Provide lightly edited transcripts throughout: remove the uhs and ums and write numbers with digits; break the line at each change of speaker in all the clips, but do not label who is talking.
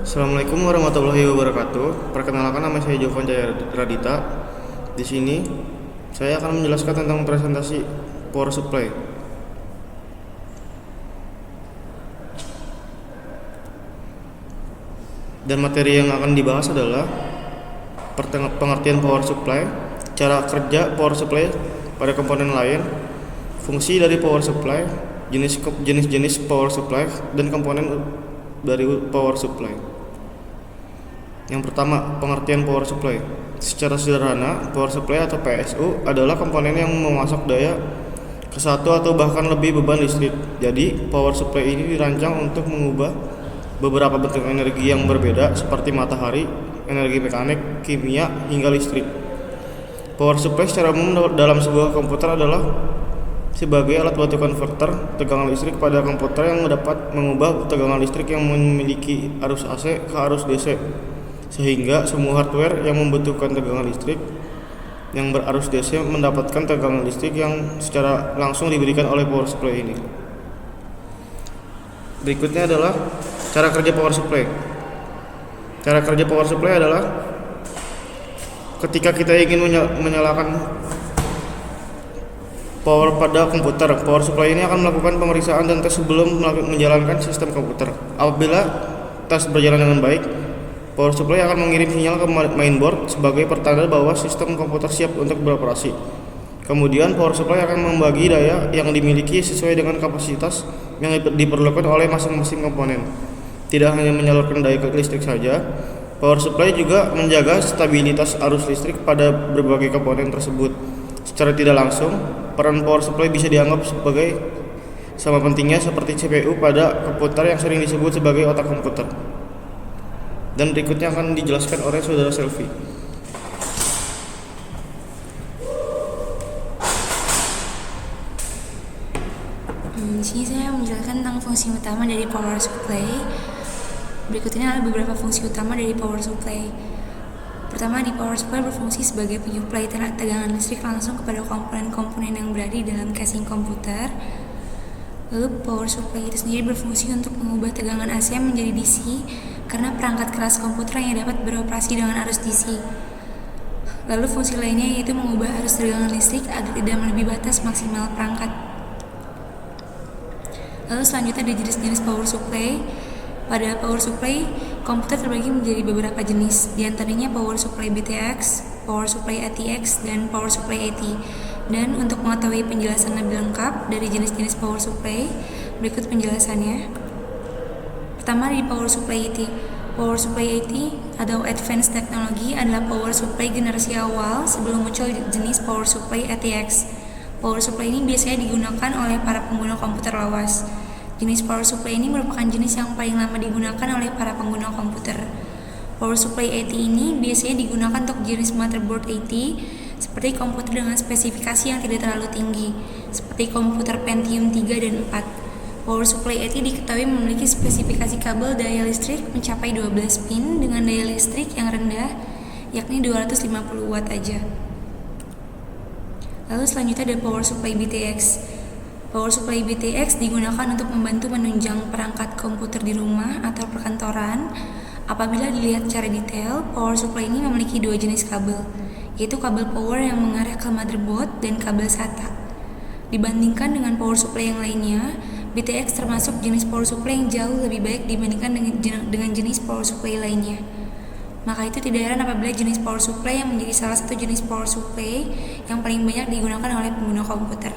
Assalamualaikum warahmatullahi wabarakatuh. Perkenalkan, nama saya Jovan Jaya Radita. Di sini saya akan menjelaskan tentang presentasi power supply. Dan materi yang akan dibahas adalah pengertian power supply, cara kerja power supply pada komponen lain, fungsi dari power supply, jenis-jenis power supply, dan komponen dari power supply. Yang pertama, pengertian power supply. Secara sederhana, power supply atau PSU adalah komponen yang memasok daya ke satu atau bahkan lebih beban listrik. Jadi, power supply ini dirancang untuk mengubah beberapa bentuk energi yang berbeda seperti matahari, energi mekanik, kimia, hingga listrik. Power supply secara umum dalam sebuah komputer adalah sebagai alat bantu konverter tegangan listrik pada komputer yang dapat mengubah tegangan listrik yang memiliki arus AC ke arus DC, sehingga semua hardware yang membutuhkan tegangan listrik yang berarus DC mendapatkan tegangan listrik yang secara langsung diberikan oleh power supply ini. Berikutnya adalah cara kerja power supply. Cara kerja power supply adalah ketika kita ingin menyalakan power pada komputer, power supply ini akan melakukan pemeriksaan dan tes sebelum menjalankan sistem komputer. Apabila tes berjalan dengan baik, power supply akan mengirim sinyal ke mainboard sebagai pertanda bahwa sistem komputer siap untuk beroperasi. Kemudian power supply akan membagi daya yang dimiliki sesuai dengan kapasitas yang diperlukan oleh masing-masing komponen. Tidak hanya menyalurkan daya ke listrik saja, power supply juga menjaga stabilitas arus listrik pada berbagai komponen tersebut. Secara tidak langsung, peran power supply bisa dianggap sebagai sama pentingnya seperti CPU pada komputer yang sering disebut sebagai otak komputer. Dan berikutnya akan dijelaskan oleh saudara Selvi.
Di sini saya menjelaskan tentang fungsi utama dari power supply. Berikut ini adalah beberapa fungsi utama dari power supply. Pertama, di power supply berfungsi sebagai penyuplai tegangan listrik langsung kepada komponen-komponen yang berada di dalam casing komputer. Lalu power supply itu sendiri berfungsi untuk mengubah tegangan AC menjadi DC karena perangkat keras komputer yang dapat beroperasi dengan arus DC. Lalu fungsi lainnya yaitu mengubah arus tegangan listrik agar tidak melebihi batas maksimal perangkat. Lalu selanjutnya ada jenis-jenis power supply. Pada power supply, komputer terbagi menjadi beberapa jenis, di antaranya power supply BTX, power supply ATX, dan power supply AT. Dan untuk mengetahui penjelasan lebih lengkap dari jenis-jenis power supply, berikut penjelasannya. Pertama, di power supply AT. Power supply AT atau Advanced Technology adalah power supply generasi awal sebelum muncul jenis power supply ATX. Power supply ini biasanya digunakan oleh para pengguna komputer lawas. Jenis power supply ini merupakan jenis yang paling lama digunakan oleh para pengguna komputer. Power supply AT ini biasanya digunakan untuk jenis motherboard AT seperti komputer dengan spesifikasi yang tidak terlalu tinggi, seperti komputer Pentium 3 dan 4. Power supply AT diketahui memiliki spesifikasi kabel daya listrik mencapai 12 pin dengan daya listrik yang rendah, yakni 250 watt aja. Lalu selanjutnya ada power supply BTX. Power supply BTX digunakan untuk membantu menunjang perangkat komputer di rumah atau perkantoran. Apabila dilihat secara detail, power supply ini memiliki dua jenis kabel, yaitu kabel power yang mengarah ke motherboard dan kabel SATA. Dibandingkan dengan power supply yang lainnya, BTX termasuk jenis power supply yang jauh lebih baik dibandingkan dengan jenis power supply lainnya. Maka itu tidak heran apabila jenis power supply yang menjadi salah satu jenis power supply yang paling banyak digunakan oleh pengguna komputer.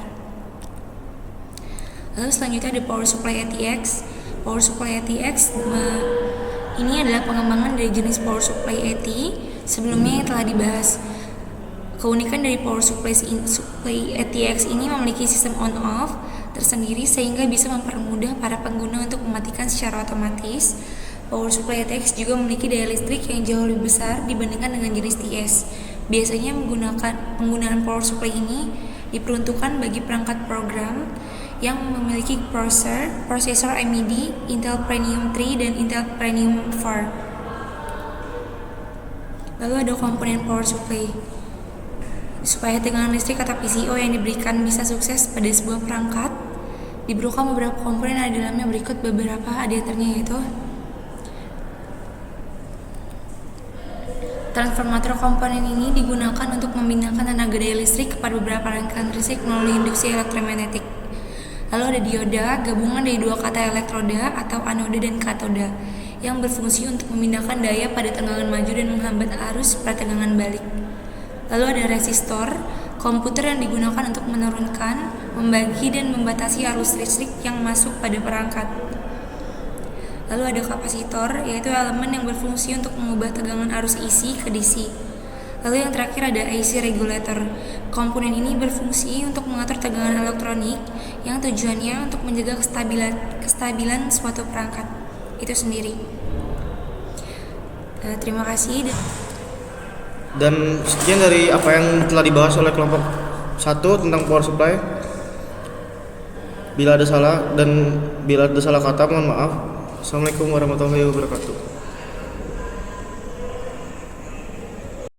Lalu selanjutnya ada power supply ATX. Power supply ATX ini adalah pengembangan dari jenis power supply AT sebelumnya yang telah dibahas. Keunikan dari power supply ATX ini memiliki sistem on-off tersendiri sehingga bisa mempermudah para pengguna untuk mematikan secara otomatis. Power supply ATX juga memiliki daya listrik yang jauh lebih besar dibandingkan dengan jenis TS. Biasanya penggunaan power supply ini diperuntukkan bagi perangkat program yang memiliki prosesor AMD, Intel Pentium 3 dan Intel Pentium 4. Lalu ada komponen power supply. Supaya tegangan listrik atau PCO yang diberikan bisa sukses pada sebuah perangkat, diperlukan beberapa komponen yang ada di dalamnya. Berikut beberapa di antaranya yaitu Transformator komponen ini digunakan untuk memindahkan tenaga daya listrik kepada beberapa rangkaian listrik melalui induksi elektromagnetik. Lalu ada dioda, gabungan dari dua kata elektroda atau anoda dan katoda, yang berfungsi untuk memindahkan daya pada tegangan maju dan menghambat arus pada tegangan balik. Lalu ada resistor, komputer yang digunakan untuk menurunkan, membagi, dan membatasi arus listrik yang masuk pada perangkat. Lalu ada kapasitor, yaitu elemen yang berfungsi untuk mengubah tegangan arus AC ke DC. Lalu yang terakhir ada AC regulator. Komponen ini berfungsi untuk mengatur tegangan elektronik yang tujuannya untuk menjaga kestabilan suatu perangkat itu sendiri. Terima kasih.
Dan sekian dari apa yang telah dibahas oleh kelompok 1 tentang power supply. Bila ada salah kata mohon maaf. Assalamualaikum warahmatullahi wabarakatuh.